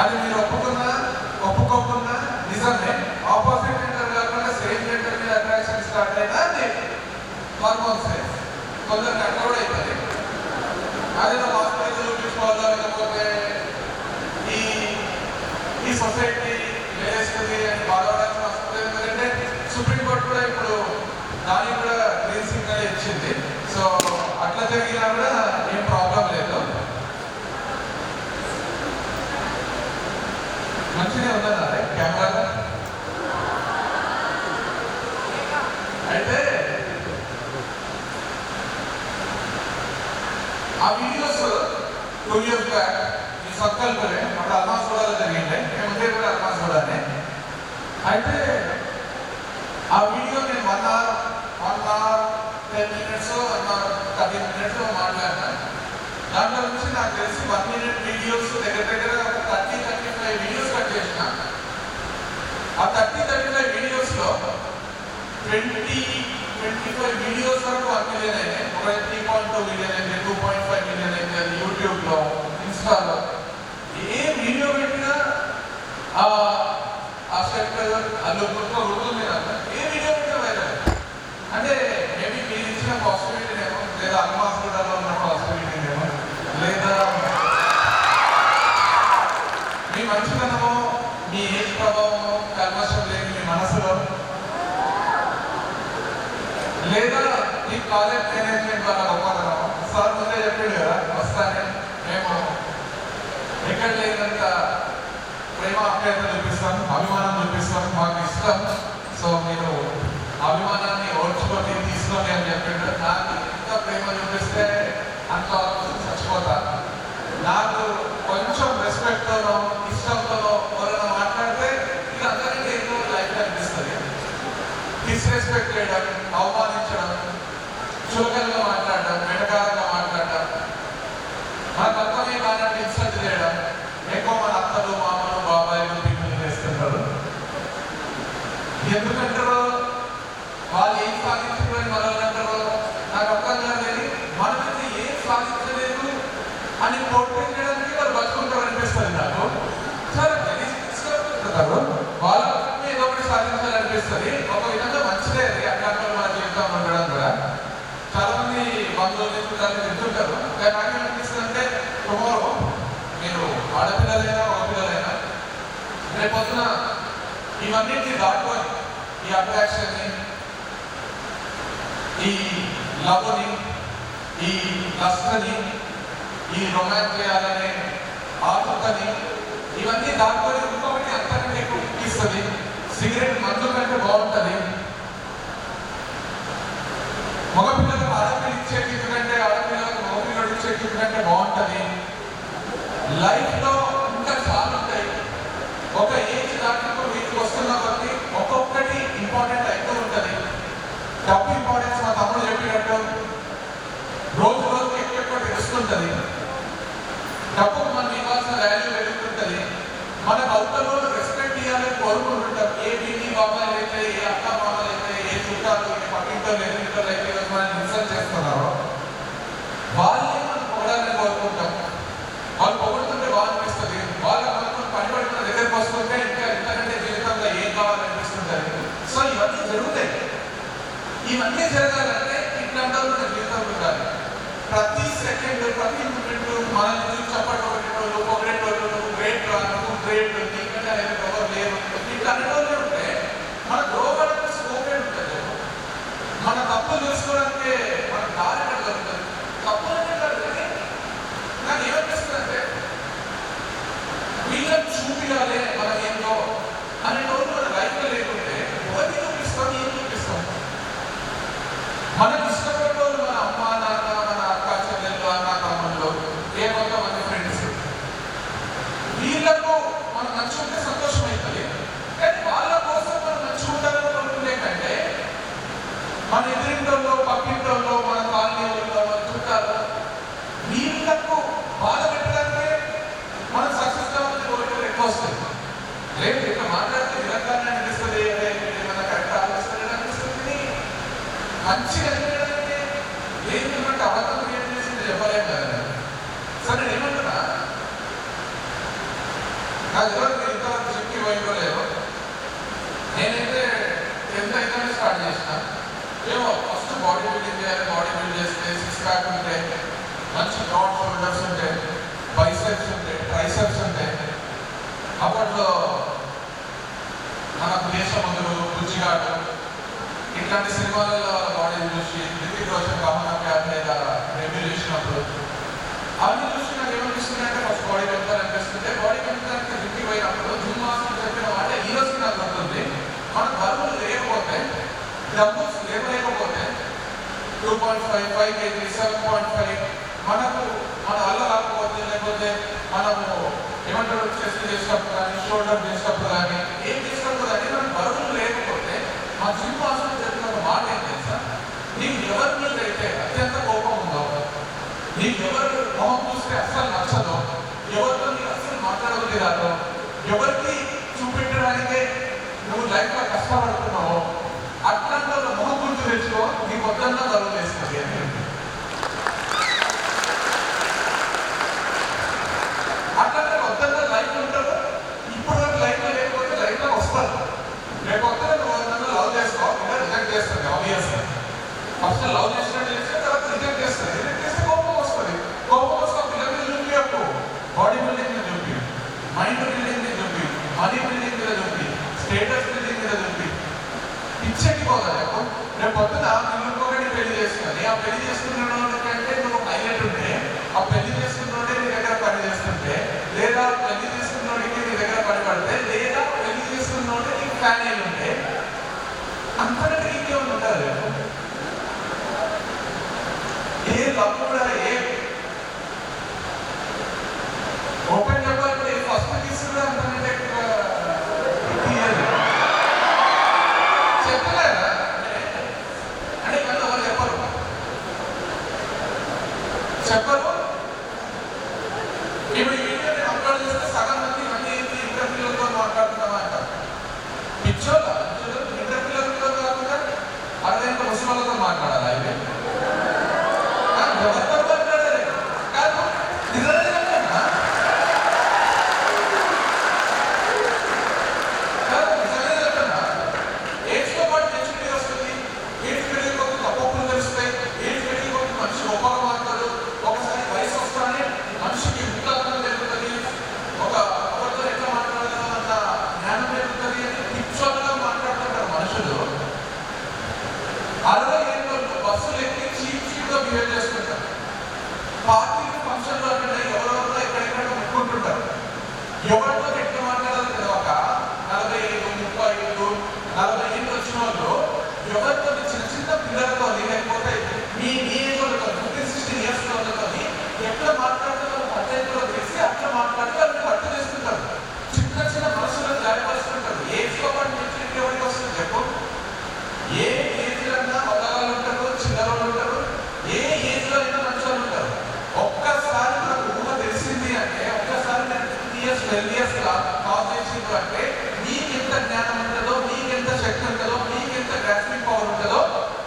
అది మీరు ఒప్పుకోకున్నా నిజమే. ఆపోజిట్ జెండర్ కాకుండా సేమ్ జెండర్ మీద అట్రాక్షన్ స్టార్ట్ అయినా అది హార్మోన్స్ కొందరికి అట్లా కూడా అవుతుంది. అదే హాస్పిటల్ చూపించుకోవాలా, లేకపోతే ఈ సొసైటీ వేస్తుంది అని బాధపడాల్సిన అవసరం లేదు. ఎందుకంటే సుప్రీంకోర్టు కూడా ఇప్పుడు దానికి కూడా గ్రీన్ సిగ్నల్ ఇచ్చింది. సో అట్లా జరిగినా కూడా ఏం ప్రాబ్లం లేదు. మంచిగా ఉన్నదా కెమెరా? అయితే ఆ వీడియోస్ 2 years బ్యాక్ ఈ సంకల్పనే అప్పుడు అల్మాస్ గూడలో జరిగింది. మేముంటే కూడా అల్మాస్ గూడనే. అయితే ఆ వీడియో నేను 1 hour 10 minutes 1 hour 30 minutes మాట్లాడినా. దాంట్లో నుంచి నాకు తెలిసి 1 minute వీడియోస్ దగ్గర 30-35 వీడియోస్ కట్ చేసిన. ఆ 30-35 వీడియోస్లో 20-25 వీడియోస్ వరకు 1 million అయినాయి. ఒక 3.2 million అయింది, 2.5 million అయింది. అది యూట్యూబ్లో, ఇన్స్టాలో ఏ వీడియో పెట్టినా ఆ షర్ట్ అల్లు ఉడుతుంది కదా. ఏ వీడియో పెట్టినా వైరల్. అంటే మేబీ మీరు ఇచ్చిన పాజిటివిటీనేమో, లేదా అల్మాస్ గూడలో ఉన్న పాజిటివిటీనేమో, లేదా మీ మంచితనమో, మీ ఏజ్ ప్రభావమో, కల్మషం లేని మీ మనసులో, లేదా ఈ కాలేజ్ మేనేజ్మెంట్ వల్ల గొప్పతనం. సార్ ముందే చెప్పాడు కదా వస్తానే మేము ఎక్కడ లేనంత ప్రేమ ఆప్యాయత చూపిస్తాం, అభిమానం చూపిస్తాం, మాకు ఇష్టం. సో మీరు అభిమానాన్ని ఓర్చుకొని తీసుకొని అని చెప్పాడు. నాకు ఎంత ప్రేమ చూపిస్తే అంత చచ్చిపోతా. నాకు కొంచెం రెస్పెక్ట్తోనో ఇష్టంతోనో ఎవరైనా మాట్లాడితే ఇది అందరికీ ఏదో లైఫ్ అనిపిస్తుంది. డిస్రెస్పెక్ట్ చేయడం, అవమానించడం, చులకనగా మాట్లాడడం, వెటకారంగా మాట్లాడడం, మన తత్వమే కానట్టు ఇన్సల్ట్ చేయడం ఎక్కువ మన అత్తలు, మామలు, బాబాయిలు, పిల్లలు చేస్తుంటారు. ఎందుకంటారో వాళ్ళు ఏం సాధించారని మనల్ని అంటారో నాకు అర్థం కాలేదు. మనమైతే ఏం సాధించలేదు అని పోర్ట్రేట్ చేయడానికి వాళ్ళు బతుకుంటారు అనిపిస్తుంది నాకు. చాలా గెలిస్తారు వాళ్ళ ఏదో ఒకటి సాధించాలనిపిస్తుంది. ఒక విధంగా మంచిదే అది. అట్లాంటి మన జీవితంలో ఉండడం కూడా చాలా మంది బంధువులు చుట్టాలు తింటుంటారు. కానీ నాకేమనిపిస్తుంది అంటే టుమారో మీరు ఆడపిల్లలైనా మగపిల్లలైనా రేపొద్దున ఇవన్నింటినీ దాటుకొని ఈ అట్రాక్షన్ని, ఈ లవ్ని, ఈ లస్ట్ని, ఈ రొమాన్స్ చేయాలనే ఆతృతని ఇవన్నీ దాటుకొని ఇంకొకటి అంతకంటే ఎక్కువ ఇస్తుంది. సిగరెట్ మందు కంటే బాగుంటుంది. మగపిల్లలకు ఆడపిల్ల ఇచ్చే కిట్ కంటే ఆడపిల్లలకు మగపిల్లలు ఇచ్చే కిట్ కంటే బాగుంటుంది. లైఫ్లో ఇంకా చాలా ఉంటాయి. ఒక ఏజ్ దాటినప్పుడు వీటికి వస్తున్న కొద్ది ఒక్కొక్కటి ఇంపార్టెంట్ అవుతూ ఉంటుంది. డబ్బు ఇంపార్టెన్స్ మా తమ్ముడు చెప్పినట్టు రోజు రోజుకి ఎక్కువ తెలుస్తుంటుంది. డబ్బుకు మనం ఇవ్వాల్సిన వాల్యూ పెరుగుతుంటుంది. మనకు అవతలో రెస్పెక్ట్ ఇవ్వాలని కోరుకుంటుంటాం. ఏ బీటీ బాబాలు అయితే, ఏ అక్క బాబాలు అయితే, ఏ చుట్టాలు, ఏ పక్కింటో ఎదురింటో అయితే మనం ఇన్సల్ట్ చేస్తున్నారో వాళ్ళే మనం పొగడాలని కోరుకుంటాం. వాళ్ళు పొగుడుతుంటే బాగా అనిపిస్తుంది. వాళ్ళు మనకు పనిపడుతున్న దగ్గరకు వస్తుంటే ఇంకా ఇంతకంటే జీవితంలో ఏం కావాలనిపిస్తుంటుంది. సో ఇవన్నీ జరుగుతాయి. ఇవన్నీ జరగాలంటే ఇట్లాంటి మన జీవితంలో ఉండాలి. ప్రతి సెకండ్, ప్రతి మినిట్ మనల్ని చూసి చప్పట్లు కొట్టేటోళ్ళు, పొగడేటోళ్ళు, నువ్వు గ్రేట్ రా, నువ్వు గ్రేట్, నీకంటే అనేది ఎవరు లేరు, ఇట్లా అనేటోళ్ళు ఉంటే మన గ్రోవడానికి స్కోపే ఉంటుంది. మన తప్పు చూసుకోవడానికి మన దారి ఉంటుంది. తప్పు అంటే నాకు ఏమనిపిస్తుందంటే వీళ్ళని చూపించాలి మనం ఏంటో అనేటోళ్ళు మన లైఫ్లో లేకుంటే ఎవరిని చూపిస్తాం, ఏం చూపిస్తాం? మనకి ఇష్టపడే వాళ్ళు మన అమ్మ, నాన్న, మన అక్క, చెల్లెళ్ళు, అన్న, తమ్ముళ్ళు, ఏ కొంతమంది ఫ్రెండ్స్, వీళ్ళకు మనం మంచి ఉంటే సంతోషం అవుతుంది. కానీ వాళ్ళ కోసం మనం మంచి ఉండాలనుకుంటుండే కంటే మన ఎదురింటోళ్ళు, పక్కింటోళ్ళు, మన కాలనీలో, మన చుట్టాలు వీళ్ళకు బాధ పెట్టడానికే మనం సక్సెస్ కావాలని కోరికలు ఎక్కువ వస్తాయి. లేదు ఇట్లా మాట్లాడితే విధంగానే అనిపిస్తుంది, అదే ఏమన్నా కరెక్ట్ ఆలోచిస్తుంది అనిపిస్తుంది. మంచిగా అనిపించడానికి ఏంటంటే అబద్ధం క్రియేట్ చేసింది చెప్పలేము కదా. సరే నేను ఏమంటున్నా, 10th అయితేనే స్టార్ట్ చేసిన. ఏమో ఫస్ట్ బాడీ బిల్డింగ్ చేయాలి, బాడీ బిల్డ్ చేస్తే 6 ప్యాక్ ఉంటాయి, మంచి బ్రాడ్ షోల్డర్స్ ఉంటాయి, బైసెప్స్ ఉంటాయి, ట్రైసెప్స్ ఉంటాయి. అప్పట్లో మనకు దేశముద్రు, బుజ్జిగాడు ఇట్లాంటి సినిమాలలో బాడీని చూసి రితిక్ రోషన్ కామన్ ప్యార్ లేదా రివ్యూ చేసినప్పుడు అవన్నీ చూసి నాకు ఏమనిపిస్తుందంటే ఫస్ట్ బాడీ పెంచాలనిపిస్తుంటే బాడీ పెంచడానికి రివ్యూ అయినప్పుడు జిమ్ మాస్టర్ చెప్పిన మాట ఈ రోజు నాకు గుర్తుంది. మన బరువులు లేకపోతే డబ్బులు లేకపోతే 2.5, 5 kg, 7.5 మనకు మన వల్ల రాకపోతే లేకపోతే మనము ఏమంటారు చెస్ట్ చేసినప్పుడు కానీ షోల్డర్ చేసినప్పుడు కానీ ఏం చేసినప్పుడు కానీ మన బరువులు లేకపోతే మా జిమ్ మాస్టర్ చెప్పిన ఒక మాట ఏం తెలుసా, నీకు ఎవరి మీద అయితే అత్యంత కోపం ఉందో, నీకు ఎవరు మొహం చూస్తే అస్సలు నచ్చదో, ఎవరితో నీకు అస్సలు మాట్లాడబుద్ధి రాదో, ఎవరికి చూపెట్టడానికే నువ్వు లైఫ్ లో కష్టపడుతున్నావో అట్లాంటి వాళ్ళ మొహం గుర్తు తెచ్చుకో, నీ పొద్దున్న బరువు వేస్తుంది అని. అట్లాంటి పొద్దున్న లైఫ్ ఉంటారు, ఇప్పుడు వరకు లైఫ్ లో లేకపోతే లైఫ్ లో వస్తారు. రేపు వద్ద నువ్వు లవ్ చేసుకో, ఇంకా రిజెక్ట్ చేస్తుంది ఆబ్వియస్. ఫస్ట్ లవ్ చేసినట్టు చేస్తే తర్వాత రిజెక్ట్ చేస్తుంది. రిజెక్ట్ చేస్తే కోపం వస్తుంది. కోపం వస్తే పిల్లలు చూపి అప్పుడు బాడీ బిల్డింగ్ మీద చూపి, మైండ్ బిల్డింగ్ మీద చూపి, మనీ బిల్డింగ్ మీద చూపి, స్టేటస్ బిల్డింగ్ మీద చూపి పిచ్చెక్కి పోతుంది. అప్పుడు రేపు పొద్దున నువ్వు ఇంకొకటి పెళ్లి చేసుకుని ఆ పెళ్లి చేసుకున్నకంటే నువ్వు హైలైట్ ఉంటే, ఆ పెళ్లి చేసుకున్నోడే నీ దగ్గర పని చేస్తుంటే, లేదా పెళ్లి చేసుకున్నోడికి నీ దగ్గర పని పడితే, లేదా పెళ్లి చేసుకున్నోడే నీకు ఫ్యాన్ అయి ఉంటే అంతకంటే ఇంకేమైనా ఉంటుంది. ఏ లవ్ కూడా ఏ ఓపెన్ చెప్పాలంటే ఫస్ట్ తీసుకురా అంతకంటే చెప్పలేదా అంటే ఇవన్నీ ఎవరు చెప్పరు. ఇప్పుడు ఈ వీడియో నేను అప్లోడ్ చేస్తే సగం మంది ఇవన్నీ ఇంటర్వ్యూలతో మాట్లాడుతున్నావా అంటారు. పిచ్చోళ్ళ ఇంటర్వ్యూలతో కాకుండా అర్థం ముస్లింలతో మాట్లాడాలి. అయితే ఎవరితో మాట్లాడాలి కాదు, ఏజ్తో పాటు మెచ్యూరిటీ వస్తుంది. ఏజ్ పెరిగి కొద్ది తప్పులు తెలుస్తాయి. ఏజ్ పెరిగి కొద్ది మనిషి గొప్పగా మాట్లాడు. ఒకసారి వయసు వస్తానే మనిషికి ముఖ్యంగా జరుగుతుంది. ఒక ఎవరితో ఎట్లా మాట్లాడగలం అన్న జ్ఞానం జరుగుతుంది అని పిచ్చోళ్ళగా మాట్లాడుతుంటారు మనుషులు. 60 ఏళ్ళలో బస్సులు ఎక్కి చీప్గా బిహేవ్ చేసుకుంటారు. పార్టీలు ఫంక్షన్లో అంటే ఎవరెవరిలో ఎక్కడెక్కడ ముట్టుకుంటుంటారు. ఎవరితో ఎట్లా మాట్లాడాలి తెలియక 45, 35, 40 ఏళ్ళు వచ్చిన వాళ్ళు ఎవరితో చిన్న చిన్న పిల్లలతో లేకపోతే మీ ఏజ్ వాళ్ళతో 15-16 ఇయర్స్ వాళ్ళతో ఎట్లా మాట్లాడుతున్నారో పద్ధతిలో తెలిసి అట్లా మాట్లాడి వాళ్ళని పట్టు చేస్తుంటారు. చిన్న చిన్న మనసులను గాయపరుస్తుంటారు. ఏజ్తో పాటు మెచ్యూరిటీ ఎవరికి వస్తుంది చెప్పు? ఏ ఏజ్ అన్నా మగవాళ్ళు ఉంటారు, చిన్నవాళ్ళు ఉంటారు, ఏ ఏజ్ లో అయినా మంచి వాళ్ళు ఉంటారు. ఒక్కసారి నాకు ఊహ తెలిసింది అంటే, ఒక్కసారి నేను 10 years 12 years కాల్ చేసింది అంటే నీకెంత జ్ఞానం ఉంటుందో, నీకెంత శక్తి ఉంటుందో, నీకెంత గ్రాస్పింగ్ పవర్ ఉంటుందో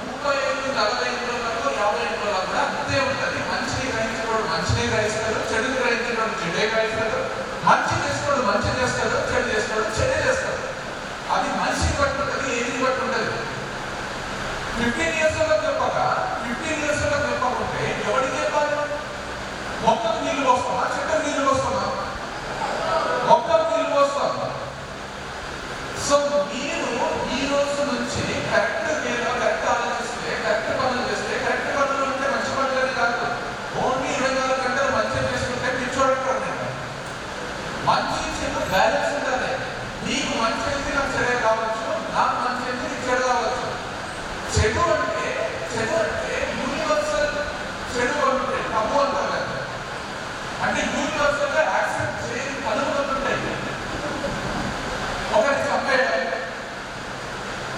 35, 40 ఏళ్ళలో 50 ఏళ్ళలో కూడా అంతే ఉంటుంది. మంచిని గ్రహించినోడు మంచిని గ్రహిస్తాడు, చెడుని గ్రహించినోడు చెడే గ్రహిస్తాడు, మంచి చేసినోడు మంచి చేస్తాడు, చెడు చేసినోడు చెడే చేస్తాడు. అది మనిషిని బట్టి ఉంటుంది, ఏజ్ని బట్టి ఉంటుంది. 15 years చెప్పక 15 years చెప్పకుంటే ఎవరికి చెప్పాలి? మొక్కకు నీళ్ళు పోస్తామా, చెట్టుకు నీళ్ళు పోస్తామా? మొక్కకు నీళ్ళు పోస్తాం. సో మీరు ఈ రోజు నుంచి కరెక్ట్ ఆలోచిస్తే, కరెక్ట్ పనులు చేస్తే, కరెక్ట్ పనులు అంటే మంచి పనులని కాదు. ఓన్లీ 24 గంటలు మంచిగా చేసుకుంటే పిచ్చోడంటారు. నేను మంచి చెడు బ్యాలెన్స్ ఉండాలి. నీకు మంచి అయితే నాకు చెడే కావచ్చు, నాకు మంచి అయితే నీకు చెడు కావచ్చు. చెడు అంటే యూనివర్సల్ చెడు అంటే తప్పు అంటారు కదా, అంటే యూనివర్సల్ గా యాక్సెప్ట్ చేయని పనులు ఉంటాయి. ఒకరిని చంపేయడం,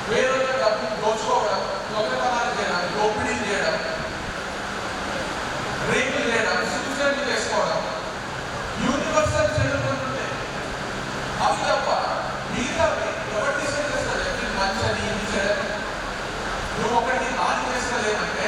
వేరే డబ్బు దోచుకోవడం, దొంగతనాలు చేయడం, దోపిడీ చేయడం, రేపులు చేయడం, సూసైడ్ చేసుకోవడం, యూనివర్సల్ చెడు ఉంటాయి. అవి తప్ప మిగతావి ఎవరు డిసైడ్ చేస్తారు? మంచి అని ఇది చేయడం. నువ్వు ఒకటి నాని చేస్తలేదంటే